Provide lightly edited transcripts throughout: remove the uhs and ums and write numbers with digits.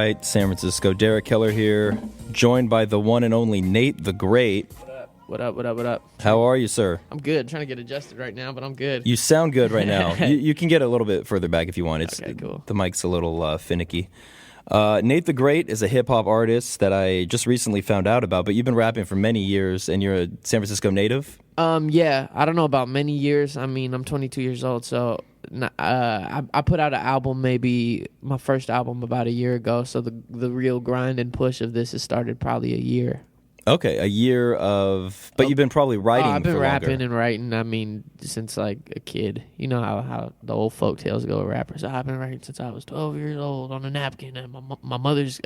right, San Francisco. Derek Keller here, joined by the one and only Nate the Great. What up? How are you, sir? I'm good. Trying to get adjusted right now, but I'm good. You sound good right now. you can get a little bit further back if you want. Okay, cool. The mic's a little finicky. Nate the Great is a hip-hop artist that I just recently found out about, but you've been rapping for many years, and you're a San Francisco native? Yeah. I don't know about many years. I mean, I'm 22 years old, so I put out an album, maybe my first album about a year ago, so the real grind and push of this has started probably a year. Okay, a year of... But you've been probably writing I've been for rapping longer. and writing, I mean, since like a kid. You know how the old folk tales go with rappers. I've been writing since I was 12 years old on a napkin and my mother's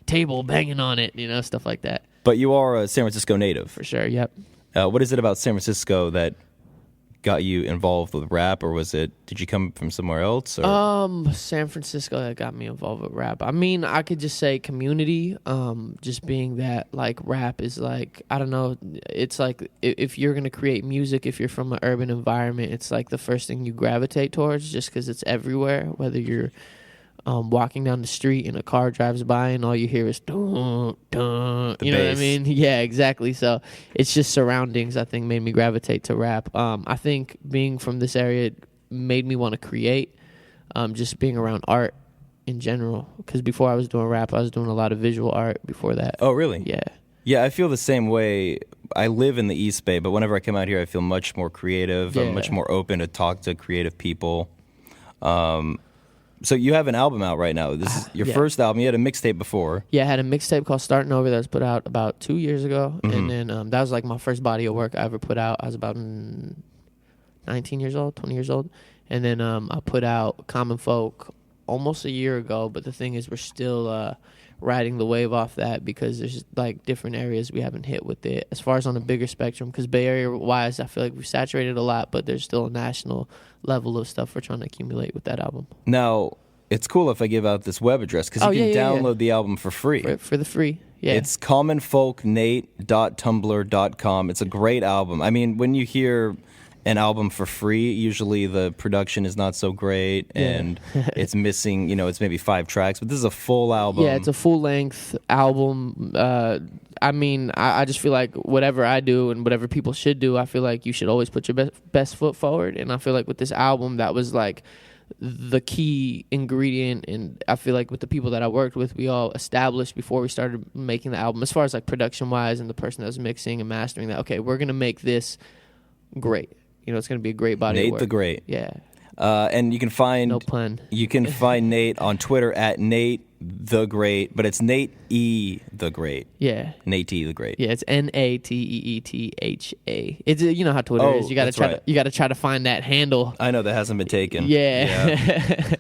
table banging on it, you know, stuff like that. But you are a San Francisco native. For sure, yep. What is it about San Francisco that got you involved with rap, or did you come from somewhere else? Or? San Francisco that got me involved with rap. I mean, I could just say community, just being that, like, rap is like, I don't know, it's like, if you're going to create music, if you're from an urban environment, it's like the first thing you gravitate towards, just because it's everywhere, whether you're walking down the street and a car drives by and all you hear is dun, dun, you know what I mean? Yeah, exactly. So it's just surroundings, I think, made me gravitate to rap. I think being from this area made me want to create, just being around art in general. Because before I was doing rap, I was doing a lot of visual art before that. Oh, really? Yeah. Yeah, I feel the same way. I live in the East Bay, but whenever I come out here, I feel much more creative. Yeah. I'm much more open to talk to creative people. So you have an album out right now. This is your first album. You had a mixtape before. Yeah, I had a mixtape called Starting Over that was put out about 2 years ago. Mm-hmm. And then that was like my first body of work I ever put out. I was about 19 years old, 20 years old. And then I put out Common Folk almost a year ago. But the thing is, we're still riding the wave off that because there's like different areas we haven't hit with it. As far as on a bigger spectrum, because Bay Area-wise, I feel like we've saturated a lot, but there's still a national level of stuff we're trying to accumulate with that album. Now, it's cool if I give out this web address because you can download the album for free. For the free, yeah. It's commonfolknate.tumblr.com. It's a great album. I mean, when you hear an album for free, usually the production is not so great and it's missing, it's maybe 5 tracks, but this is a full album. Yeah, it's a full-length album. I mean, I just feel like whatever I do and whatever people should do, I feel like you should always put your best foot forward. And I feel like with this album, that was like the key ingredient. And I feel like with the people that I worked with, we all established before we started making the album, as far as like production-wise and the person that was mixing and mastering that, okay, we're going to make this great. It's going to be a great body of work. Nate the Great. Yeah. And you can find... No pun. You can find Nate on Twitter at Nate the Great, but it's Nate E the Great. Yeah. Nate E the Great. Yeah, it's NATEETHA. It's you know how Twitter is. You got to try to find that handle. I know that hasn't been taken. Yeah.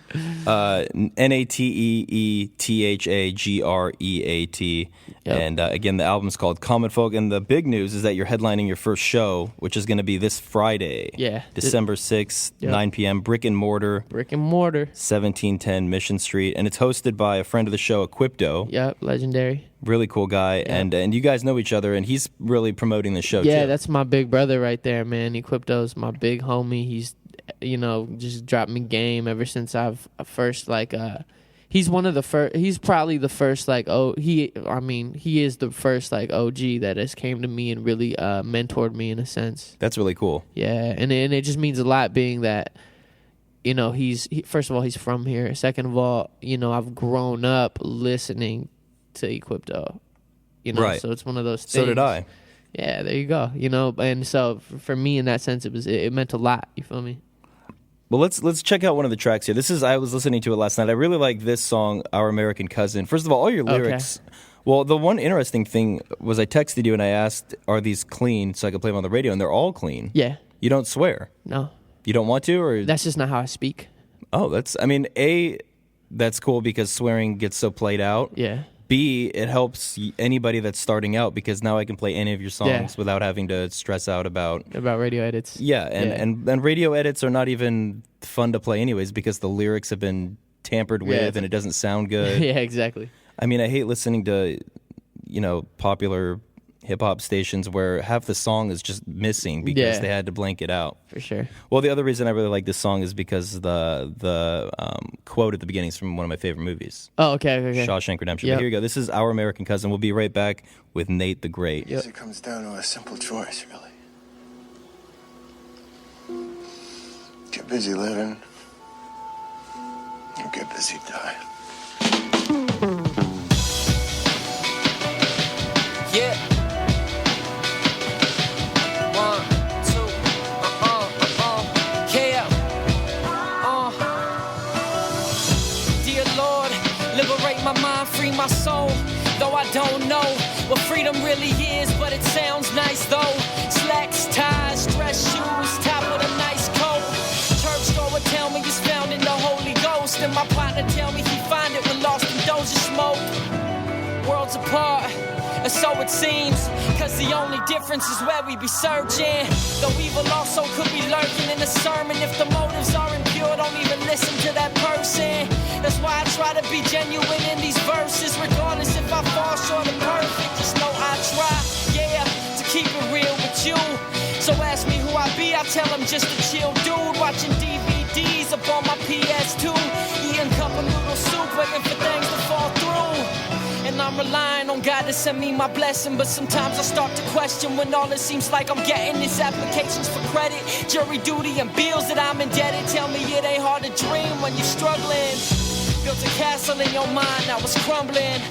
NATEETHAGREAT. Yep. And again, the album's called Common Folk. And the big news is that you're headlining your first show, which is going to be this Friday. Yeah. December 6th, 9 p.m. Brick and Mortar. 1710 Mission Street. And it's hosted by a friend of the show, Equipto. Yep, legendary. Really cool guy. Yep. And you guys know each other, and he's really promoting the show, Yeah, too. that's my big brother right there, man. Equipto's my big homie. He's, just dropped me game ever since I've first, he's one of the first, he's probably the first, he is the first, OG that has came to me and really mentored me in a sense. That's really cool. Yeah, and it just means a lot being that, first of all, he's from here. Second of all, I've grown up listening to Equipto, Right. So it's one of those things. So did I. Yeah, there you go. And so for me in that sense, it meant a lot. You feel me? Well, let's check out one of the tracks here. I was listening to it last night. I really like this song, Our American Cousin. First of all your lyrics. Okay. Well, the one interesting thing was I texted you and I asked, are these clean so I could play them on the radio? And they're all clean. Yeah. You don't swear? No. You don't want to? Or that's just not how I speak. Oh, that's cool because swearing gets so played out. Yeah. B, it helps anybody that's starting out because now I can play any of your songs without having to stress out about radio edits. Yeah, and radio edits are not even fun to play anyways because the lyrics have been tampered with and it doesn't sound good. Yeah, exactly. I mean, I hate listening to, popular hip hop stations where half the song is just missing because they had to blank it out. For sure. Well, the other reason I really like this song is because the quote at the beginning is from one of my favorite movies. Oh, okay. Shawshank Redemption. But here you go. This is Our American Cousin. We'll be right back with Nate the Great. It comes down to a simple choice, really. Get busy living, or get busy dying. Yeah. 1, 2, yeah. Dear Lord, liberate my mind, free my soul. Though I don't know what freedom really is, but it sounds nice though. Slacks, ties, dress shoes, top with a nice coat. Church door would tell me it's found in the Holy Ghost, and my partner tell me he find it when lost in doja smoke. Worlds apart, and so it seems, cause the only difference is where we be searching. Though evil also could be lurking in the sermon. If the motives are impure, don't even listen to that person. That's why I try to be genuine in these verses. Regardless if I fall short of perfect, just know I try, to keep it real with you. So ask me who I be, I tell them just a chill dude watching DVDs up on my PS2, eating cup of noodle soup, waiting for things to fall through. And I'm relying on God to send me my blessing. But sometimes I start to question when all it seems like I'm getting is applications for credit, jury duty and bills that I'm indebted. Tell me it ain't hard to dream when you're struggling. Built a castle in your mind, now it's crumbling.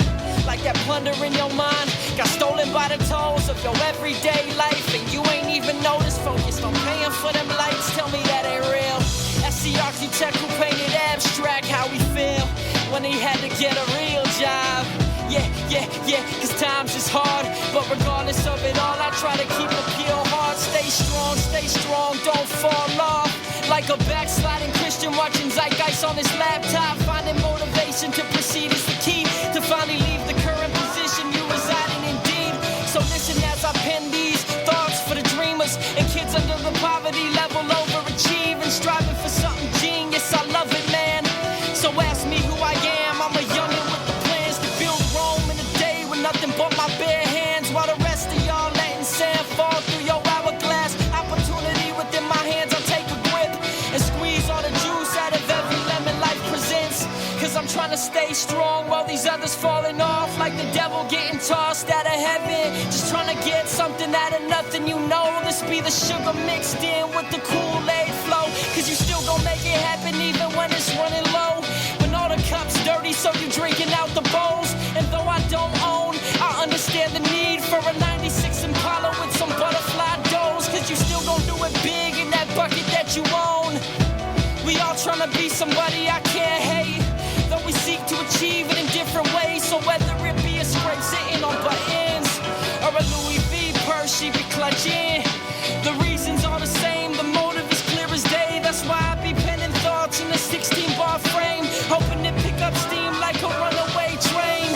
Like that plunder in your mind got stolen by the toes of your everyday life, and you ain't even noticed. Focused on paying for them lights, tell me that ain't real. That's the architect who painted abstract how we feel when he had to get a real job. Cause times is hard, but regardless of it all, I try to keep a pure heart. Stay strong, don't fall off. Like a backsliding Christian watching Zeitgeist on his laptop. Finding motivation to proceed is the key to finally leave the current position you reside in indeed. So listen as I pen these thoughts for the dreamers and kids under the poverty level, overachieving, striving for something genius. I love it, man. So ask me who I am. I'm a youngin' with the plans to build Rome in a day with nothing but my bare hands, while the rest of y'all letting sand fall through your hourglass. Opportunity within my hands, I'll take a grip and squeeze all the juice out of every lemon life presents. Cause I'm trying to stay strong while these others falling off, like the devil getting tossed out of heaven. Just trying to get something out of nothing, you know. This be the sugar mixed in with the Kool-Aid flow. Cause you still gon' make it happen even when it's running low. When all the cups dirty, so you drinking out the bowls. And though I don't own, I understand the need for a 96 Impala with some butterfly doors. Cause you still gon' do it big in that bucket that you own. We all tryna be somebody I can't hate, though we seek to achieve it in different ways. So whether it be a scrape sitting on buttons or a Louis V purse she be clutching, the reasons are the same, the motive is clear as day. That's why I be penning thoughts in a 16-bar frame, hoping to pick up steam like a runaway train.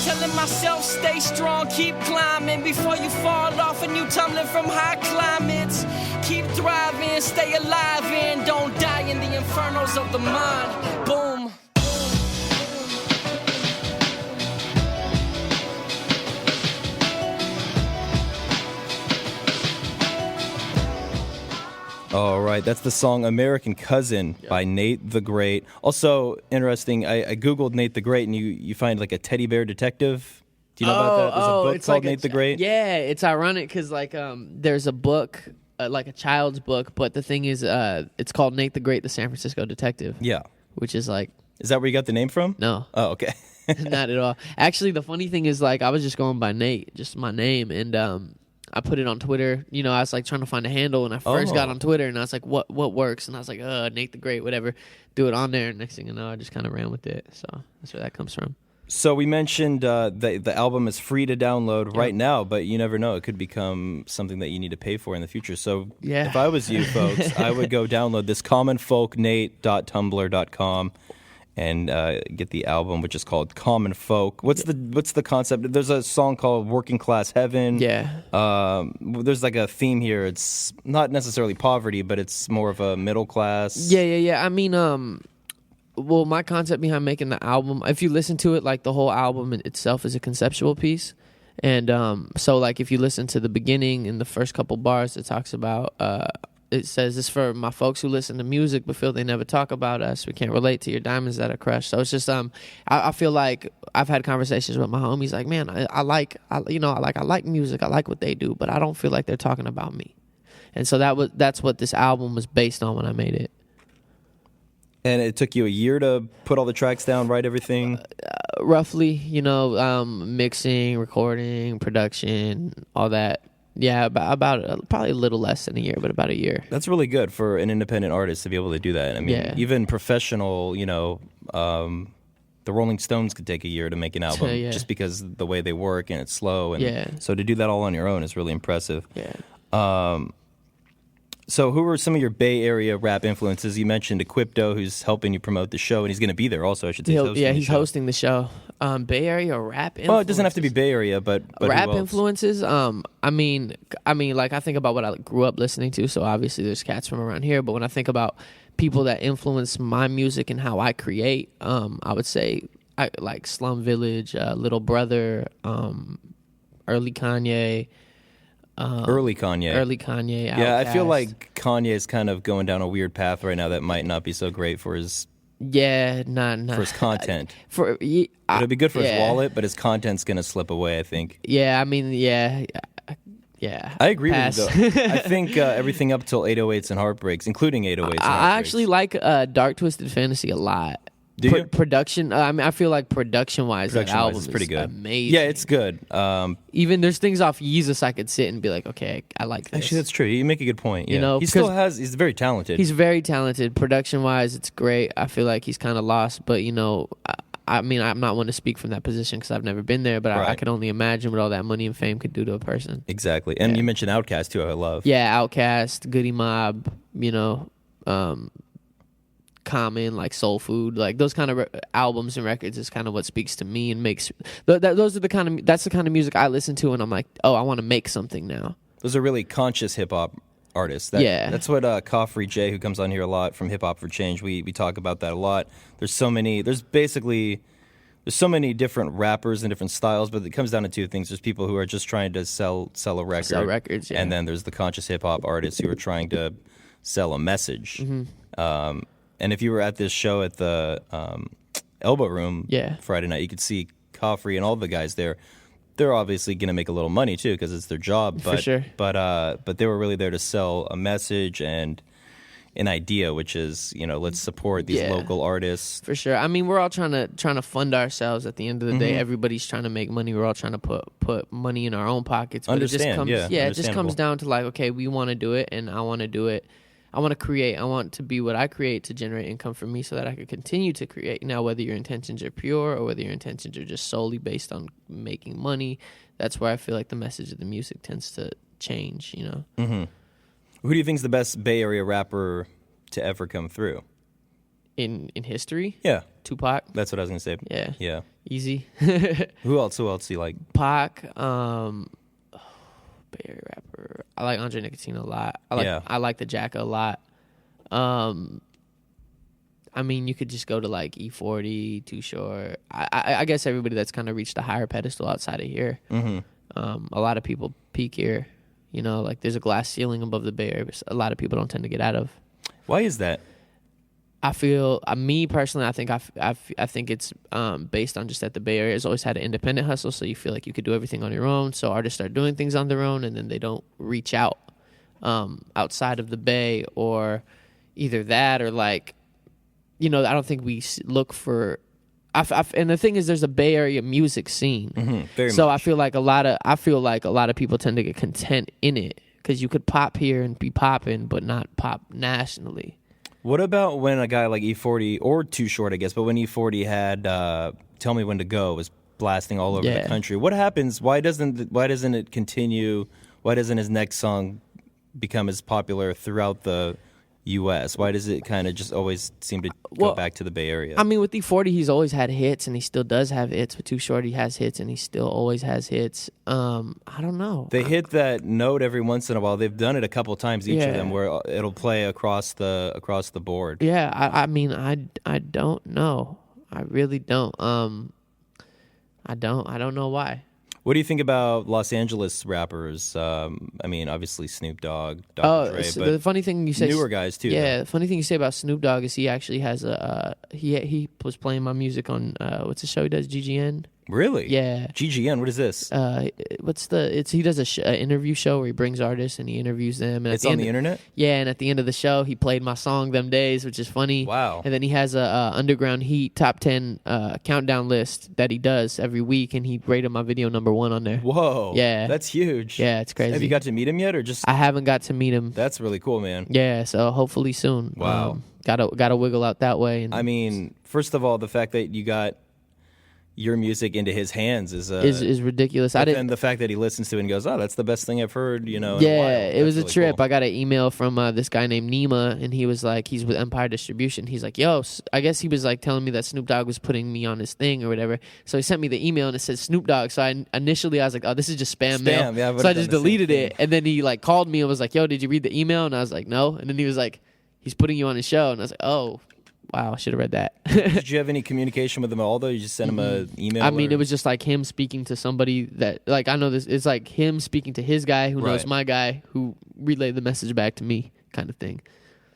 Telling myself stay strong, keep climbing before you fall off and you tumbling from high climates. Keep thriving, stay alive and don't die in the infernos of the mind. Boom. All right, that's the song American Cousin by Nate the Great. Also, interesting, I Googled Nate the Great, and you find like a teddy bear detective. Do you know about that? There's a book called like Nate the Great. Yeah, it's ironic because there's a book, like a child's book, but the thing is, it's called Nate the Great, the San Francisco Detective. Yeah. Which is like... Is that where you got the name from? No. Oh, okay. Not at all. Actually, the funny thing is, like, I was just going by Nate, just my name, and I put it on Twitter. You know, I was like trying to find a handle, and I first got on Twitter, and I was like, what works? And I was like, Nate the Great, whatever. Do it on there. And next thing you know, I just kind of ran with it. So that's where that comes from. So we mentioned the album is free to download right now, but you never know. It could become something that you need to pay for in the future. So if I was you folks, I would go download this commonfolknate.tumblr.com and get the album, which is called Common Folk. What's the concept? There's a song called Working Class Heaven. Yeah. There's like a theme here. It's not necessarily poverty, but it's more of a middle class. Yeah. I mean, well, my concept behind making the album, if you listen to it, like the whole album itself is a conceptual piece. And so like if you listen to the beginning in the first couple bars, it talks about it says, "It's for my folks who listen to music but feel they never talk about us. We can't relate to your diamonds that are crushed." So it's just I feel like I've had conversations with my homies like, man, I like music, I like what they do, but I don't feel like they're talking about me. And so that's what this album was based on when I made it. And it took you a year to put all the tracks down, write everything? Roughly, mixing, recording, production, all that. Yeah, about probably a little less than a year, but about a year. That's really good for an independent artist to be able to do that. I mean, Yeah. even professional, the Rolling Stones could take a year to make an album Yeah. just because the way they work and it's slow. And Yeah. so to do that all on your own is really impressive. Yeah. So who are some of your Bay Area rap influences? You mentioned Equipto, who's helping you promote the show, and he's going to be there also, I should say. He's hosting the show. Bay Area rap influences. Well, it doesn't have to be Bay Area, but rap who else? influences. I mean, like I think about what I grew up listening to. So obviously, there's cats from around here. But when I think about people that influence my music and how I create, I would say I like Slum Village, Little Brother, early Kanye. Early Kanye. Yeah, I feel like Kanye is kind of going down a weird path right now that might not be so great for his not for his content. It'll be good for his wallet, but his content's going to slip away, I think. Yeah, I mean, yeah. I agree Pass. with you, though. I think everything up till 808s and Heartbreaks, including 808s and Heartbreaks. I actually like Dark Twisted Fantasy a lot. Do you? Production, I feel like production-wise, that album is pretty good. amazing. Yeah, it's good. Even there's things off Yeezus I could sit and be like, okay, I like this. Actually, that's true. You make a good point. Yeah. You know, he's very talented. He's very talented. Production-wise, it's great. I feel like he's kind of lost, but, I mean, I'm not one to speak from that position because I've never been there, but I can only imagine what all that money and fame could do to a person. Exactly. And you mentioned Outkast, too, I love. Yeah, Outkast, Goody Mob, Common, like Soul Food, like those kind of albums and records is kind of what speaks to me and makes that's the kind of music I listen to and I'm like, oh, I want to make something now. Those are really conscious hip hop artists. That's what Coffrey J, who comes on here a lot from Hip Hop for Change, we talk about that a lot. There's so many different rappers and different styles, but it comes down to two things. There's people who are just trying to sell a record, Sell records, yeah. And then there's the conscious hip hop artists who are trying to sell a message. Mm-hmm. And if you were at this show at the Elbow Room Friday night, you could see Coffrey and all the guys there. They're obviously going to make a little money too because it's their job. But, for sure. But they were really there to sell a message and an idea, which is let's support these local artists. For sure. I mean, we're all trying to fund ourselves. At the end of the day, everybody's trying to make money. We're all trying to put money in our own pockets. But it just comes down to like, okay, we want to do it, and I want to do it. I want to create. I want to be what I create to generate income for me so that I could continue to create. Now, whether your intentions are pure or whether your intentions are just solely based on making money, that's where I feel like the message of the music tends to change, Mm-hmm. Who do you think is the best Bay Area rapper to ever come through? In history? Yeah. Tupac. That's what I was going to say. Yeah. Yeah. Easy. Who else do you like? Pac, Bay Area rapper. I like Andre Nicotino a lot. I like the Jacka a lot. I mean, you could just go to like E40, Too Short. I guess everybody that's kind of reached a higher pedestal outside of here. Mm-hmm. A lot of people peak here. Like there's a glass ceiling above the Bay Area. A lot of people don't tend to get out of. Why is that? I feel, me personally, I think it's based on just that the Bay Area has always had an independent hustle, so you feel like you could do everything on your own. So artists start doing things on their own, and then they don't reach out outside of the Bay, or either that or like, I don't think we look for. And the thing is, there's a Bay Area music scene, So I feel like a lot of people tend to get content in it because you could pop here and be popping, but not pop nationally. What about when a guy like E40 or Too Short, I guess, but when E40 had "Tell Me When to Go" was blasting all over the country? What happens? Why doesn't it continue? Why doesn't his next song become as popular throughout the U.S.? Why does it kind of just always seem to go back to the Bay Area? I mean, with E40, he's always had hits, and he still does have hits. With Too Short, he has hits, and he still always has hits. I don't know. They hit that note every once in a while. They've done it a couple times, each of them, where it'll play across the board. Yeah, I mean, I don't know. I really don't. I don't know why. What do you think about Los Angeles rappers? I mean, obviously Snoop Dogg, Dr. Dre, So but the funny thing you say, newer guys too. Yeah, though. the funny thing you say about Snoop Dogg is he actually has a he was playing my music on what's the show he does, GGN. Really? Yeah. GGN. What is this? He does a interview show where he brings artists and he interviews them. And It's on the internet? Yeah, and at the end of the show, he played my song "Them Days," which is funny. Wow. And then he has a Underground Heat top 10 countdown list that he does every week, and he rated my video number 1 on there. Whoa. Yeah. That's huge. Yeah, it's crazy. Have you got to meet him yet, or just? I haven't got to meet him. That's really cool, man. Yeah, so hopefully soon. Wow. Gotta wiggle out that way. And I mean, first of all, the fact that you got your music into his hands is ridiculous. And the fact that he listens to it and goes, "Oh, that's the best thing I've heard," in a while. It was That's a really trip. cool. I got an email from this guy named Nima, and he was like, he's with Empire Distribution. He's like, yo, I guess he was like telling me that Snoop Dogg was putting me on his thing or whatever. So he sent me the email and it said Snoop Dogg. So initially I was like, oh, this is just spam mail. Yeah, so I just deleted it. And then he like called me and was like, yo, did you read the email? And I was like, no. And then he was like, he's putting you on his show. And I was like, oh. Wow, I should have read that. Did you have any communication with him at all, though? You just sent him an email? I mean, it was just like him speaking to somebody that, like, I know this. It's like him speaking to his guy who knows my guy who relayed the message back to me, kind of thing.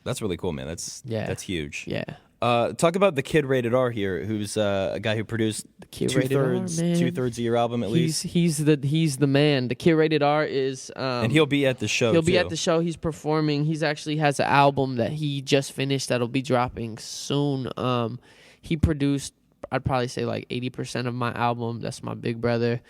That's really cool, man. That's huge. Yeah. Talk about the Kid Rated R here, who's a guy who produced two-thirds of your album at least. He's the man. The Kid Rated R is and he'll be at the show. He'll be at the show. He's performing. He's actually has an album that he just finished that'll be dropping soon. He produced, I'd probably say like 80% of my album. That's my big brother.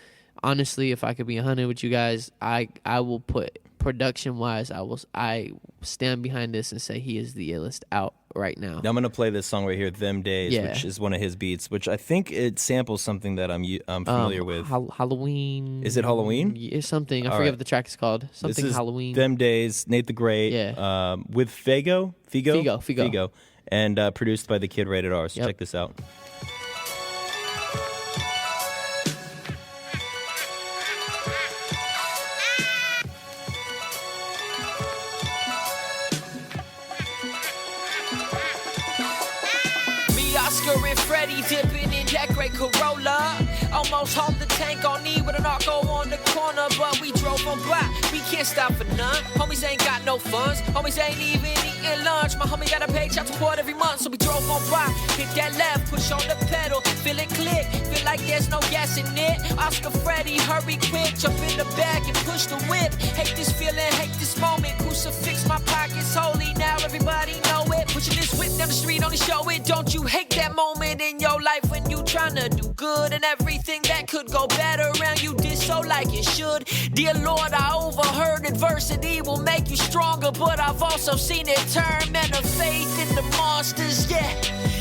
Honestly, if I could be 100 with you guys, I will put production wise. I stand behind this and say he is the illest out right now. I'm gonna play this song right here, "Them Days," which is one of his beats, which I think it samples something that I'm familiar with. Halloween. Is it Halloween? Yeah, something. I forget what the track is called. Something this is Halloween. "Them Days," Nate the Great. Yeah. With Figo, and produced by the Kid Rated R. So check this out. Oscar and Freddie dipping in that great Corolla. Almost home the tank on E with an Arco on the corner, but we drove on by. We can't stop for none. Homies ain't got no funds. Homies ain't even eating lunch. My homie got to pay child support every month, so we drove on by. Hit that left, push on the pedal, feel it click. Feel like there's no gas in it. Oscar, Freddie, hurry quick, jump in the back and push the whip. Hate this feeling, hate this moment. Crucifix my pockets holy, now everybody know it. Pushing this whip down the street, only show it. Don't you hate that moment in your life when you tryna do good and everything that could go better around you did so like it should? Dear Lord, I overheard adversity will make you stronger, but I've also seen it turn men of faith into monsters, yeah.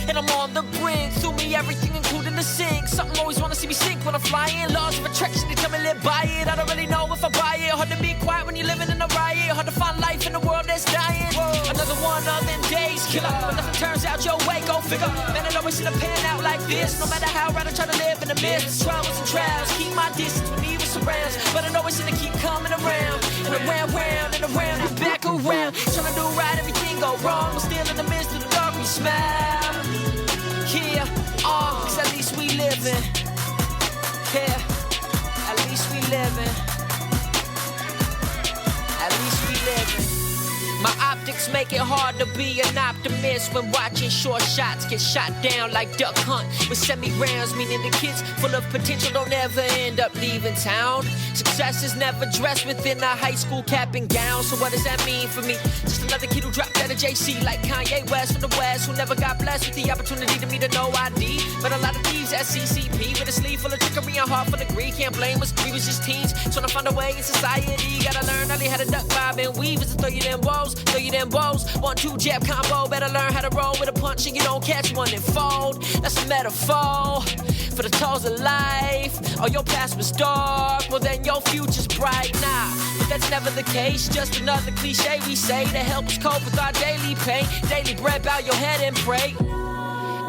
And I'm on the brink, through me everything including the sink. Something always wanna see me sink when I'm flying. Laws of attraction, they tell me live by it. I don't really know if I buy it. Hard to be quiet when you're living in a riot. Hard to find life in a world that's dying. Whoa. Another one of them days, killer. When nothing turns out your way, go figure. Man, it always should have panned out like this. No matter how right I try to live in the midst. Troubles and trials, keep my distance when evil surrounds. But I know it's gonna keep coming around. And around, and around, and back around. Trying to do right, everything go wrong. We're still in the midst of the dark, we smile. Yeah, cause at least we living. Yeah, at least we living. At least we living. My optics make it hard to be an optimist when watching short shots get shot down like duck hunt with semi-rounds, meaning the kids full of potential don't ever end up leaving town. Success is never dressed within a high school cap and gown. So what does that mean for me? Just another kid who dropped out of JC like Kanye West from the West, who never got blessed with the opportunity to meet a no ID. But a lot of thieves at CCP with a sleeve full of trickery and heart full of greed. Can't blame us, we was just teens trying to find a way in society. Gotta learn early how to duck, bob, and weave as to throw you them woes. Throw you them woes, 1-2 jab combo. Better learn how to roll with a punch and you don't catch one and fold. That's a metaphor for the toils of life. Oh, your past was dark, well then your future's bright. Nah, but that's never the case. Just another cliche we say to help us cope with our daily pain. Daily bread, bow your head and pray.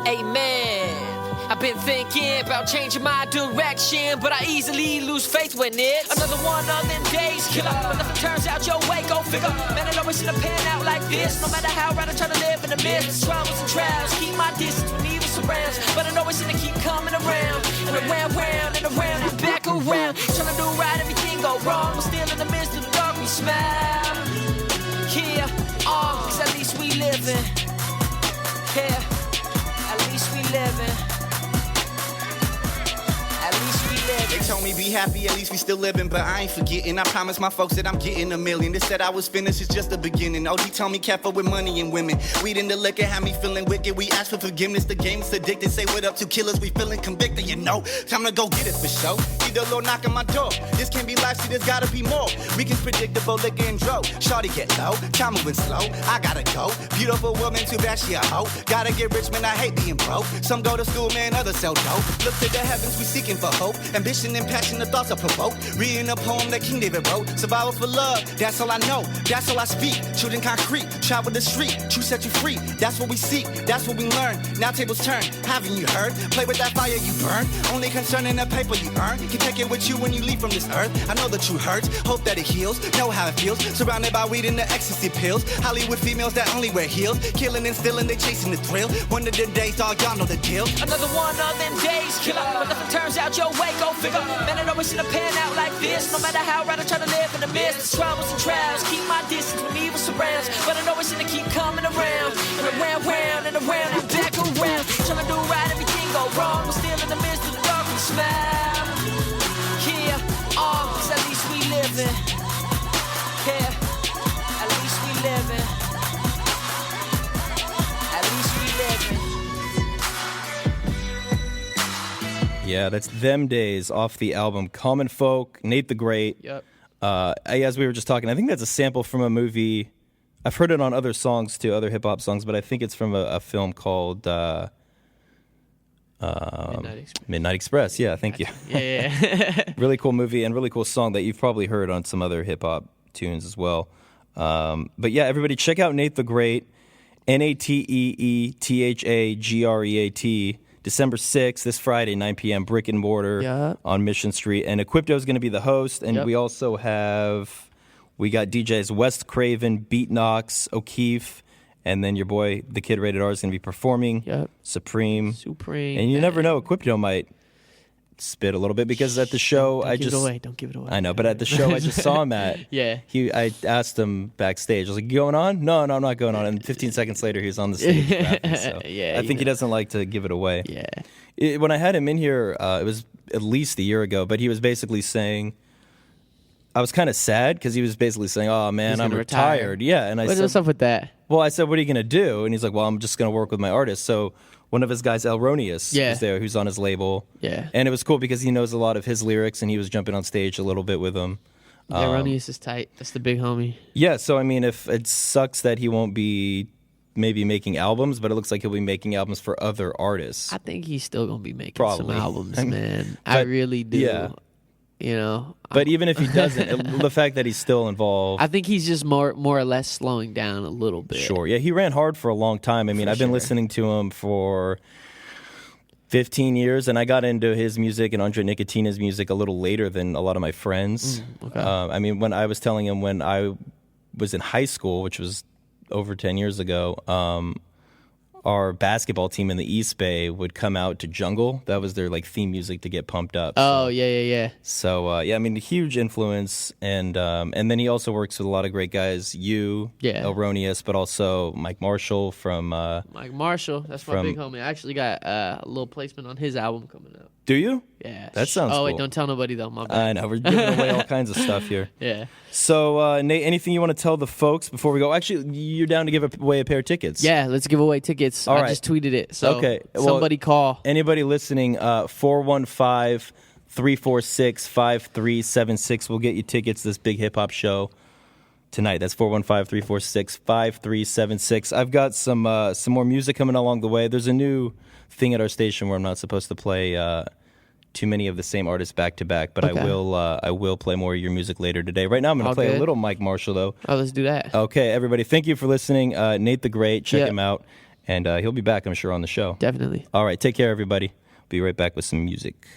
Amen. I've been thinking about changing my direction, but I easily lose faith when it's another one of them days, killer. When nothing turns out your way, go figure. Man, it always should have panned out like this. No matter how right I try to live in the midst. Troubles and trials, keep my distance when evil surrounds. surrounds. But I know it's gonna keep coming around and around, round and around and back around. Trying to do right, everything go wrong. We're still in the midst of the dark, we smile. Yeah, cause at least we living. Yeah, at least we living. At least we living. They told me be happy, at least we still living, but I ain't forgetting. I promised my folks that I'm getting $1 million. They said I was finished, it's just the beginning. OG told me careful with money and women. Weed in the liquor had me feeling wicked. We asked for forgiveness, the game is addicted. Say what up to killers, we feeling convicted, you know. Time to go get it for show. Either little knock on my door. This can't be life, see there's gotta be more. Weekend's predictable, liquor and dro. Shorty get low, time moving slow. I gotta go. Beautiful woman, too bad she a hoe. Gotta get rich, man, I hate being broke. Some go to school, man, others sell dope. Look to the heavens, we seeking for hope. Ambition and passion, the thoughts are provoked. Reading a poem that King David wrote. Survival for love, that's all I know. That's all I speak. Children concrete, travel the street. Truth set you free, that's what we seek. That's what we learn. Now tables turn, haven't you heard? Play with that fire you burn. Only concern in the paper you earn. Can take it with you when you leave from this earth. I know the truth hurts, hope that it heals. Know how it feels, surrounded by weed and the ecstasy pills. Hollywood females that only wear heels. Killing and stealing, they chasing the thrill. One of them days, all y'all know the deal. Another one of them days, killer. But nothing turns out your way, go figure. Man, it always should have panned out like this. No matter how right I try to live in the midst of troubles and trials. Keep my distance when evil surrounds. But I know it's gonna keep coming around. And around, round, and around, and back around. Trying to do right, everything go wrong. We're still in the midst of the dark, we smile. Yeah, cause at least we living. Yeah, at least we living. At least we living. Yeah, that's Them Days off the album Common Folk, Nate the Great. Yep. As we were just talking, I think that's a sample from a movie. I've heard it on other songs too, other hip-hop songs, but I think it's from a film called Midnight Express. Yeah, thank you. Yeah. Really cool movie and really cool song that you've probably heard on some other hip-hop tunes as well. But yeah, everybody check out Nate the Great, NATEETHAGREAT. December 6th, this Friday, 9 p.m., Brick and Mortar on Mission Street. And Equipto is going to be the host. And we also we got DJs West Craven, Beat Knox, O'Keefe, and then your boy, the Kid Rated R, is going to be performing. Supreme. And you never know, Equipto might spit a little bit because at the show Don't give it away. I know, but at the show I just saw him at. I asked him backstage. I was like, "You going on?" No, I'm not going on. And 15 seconds later, he was on the stage. Rapping, so I think he doesn't like to give it away. When I had him in here, it was at least a year ago, but he was basically saying, I was kind of sad because he was basically saying, "Oh man, I'm retired." Yeah, and what's up with that? Well, I said, "What are you gonna do?" And he's like, "Well, I'm just gonna work with my artists." So one of his guys, Elronius, was there, who's on his label. And it was cool because he knows a lot of his lyrics, and he was jumping on stage a little bit with him. Elronius is tight. That's the big homie. Yeah, so I mean, if it sucks that he won't be maybe making albums, but it looks like he'll be making albums for other artists. I think he's still gonna be making some albums, man. But, I really do. Yeah. You know, but even if he doesn't, the fact that he's still involved, I think he's just more or less slowing down a little bit. Sure, yeah, he ran hard for a long time. I mean, I've been listening to him for 15 years, and I got into his music and Andre Nicotina's music a little later than a lot of my friends. I mean, when I was telling him when I was in high school, which was over 10 years ago, our basketball team in the East Bay would come out to Jungle. That was their like theme music to get pumped up. Oh, yeah. So I mean, a huge influence, and then he also works with a lot of great guys. Elronius, but also Mike Marshall from Mike Marshall. That's my big homie. I actually got a little placement on his album coming out. Do you? Yeah. That sounds cool. Oh, wait, don't tell nobody, though. My bad. I know. We're giving away all kinds of stuff here. Yeah. So, Nate, anything you want to tell the folks before we go? Actually, you're down to give away a pair of tickets. Yeah, let's give away tickets. I just tweeted it. So somebody call. Anybody listening, 415-346-5376 will get you tickets to this big hip-hop show tonight. That's 415-346-5376. I've got some more music coming along the way. There's a new thing at our station where I'm not supposed to play too many of the same artists back to back, but I will play more of your music later today. Right now I'm going to play a little Mike Marshall though. Oh, let's do that. Okay, everybody, thank you for listening. Nate the Great, check him out, and he'll be back, I'm sure, on the show. Definitely. All right, take care, everybody. Be right back with some music.